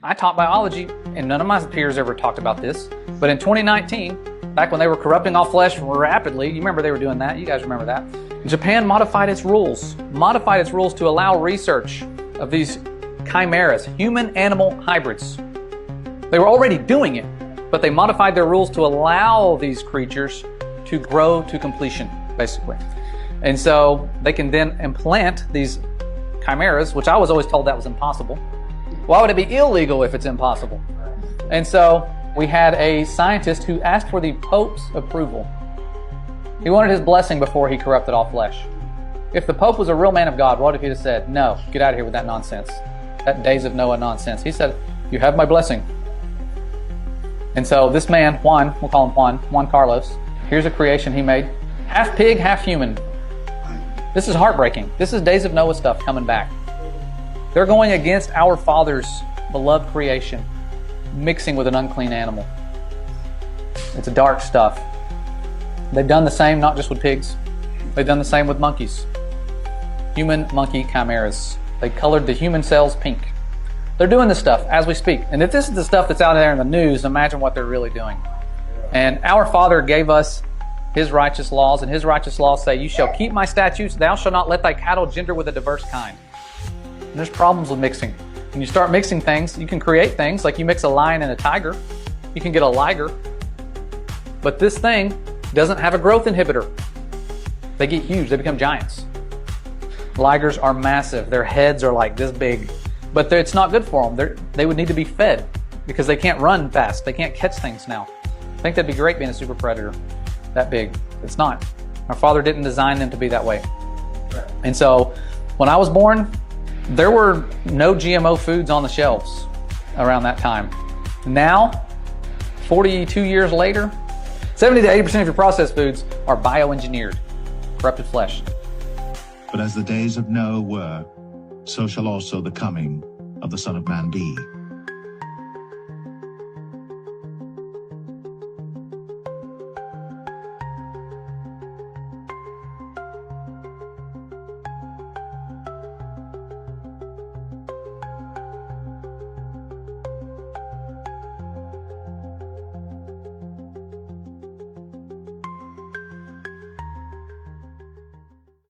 I taught biology, and none of my peers ever talked about this. But in 2019, back when they were corrupting all flesh rapidly, you remember they were doing that, you guys remember that, Japan modified its rules to allow research of these chimeras, human-animal hybrids. They were already doing it, but they modified their rules to allow these creatures to grow to completion, basically. And so they can then implant these chimeras, which I was always told that was impossible. Why would it be illegal if it's impossible? And so we had a scientist who asked for the Pope's approval. He wanted his blessing before he corrupted all flesh. If the Pope was a real man of God, what if he had said, no, get out of here with that nonsense, that days of Noah nonsense? He said, you have my blessing. And so this man, Juan, we'll call him Juan Carlos, here's a creation he made, half pig, half human. This is heartbreaking. This is days of Noah stuff coming back. They're going against our Father's beloved creation, mixing with an unclean animal. It's dark stuff. They've done the same, not just with pigs. They've done the same with monkeys. Human-monkey chimeras. They colored the human cells pink. They're doing this stuff as we speak. And if this is the stuff that's out there in the news, imagine what they're really doing. And our Father gave us His righteous laws, and His righteous laws say, you shall keep my statutes, thou shalt not let thy cattle gender with a diverse kind. And there's problems with mixing. When you start mixing things, you can create things, like you mix a lion and a tiger, you can get a liger. But this thing doesn't have a growth inhibitor. They get huge, they become giants. Ligers are massive, their heads are like this big. But it's not good for them. They would need to be fed because they can't run fast. They can't catch things now. I think that'd be great being a super predator that big. It's not. Our Father didn't design them to be that way. And so when I was born, there were no GMO foods on the shelves around that time. Now, 42 years later, 70 to 80% of your processed foods are bioengineered, corrupted flesh. But as the days of Noah were, so shall also the coming of the Son of Man be.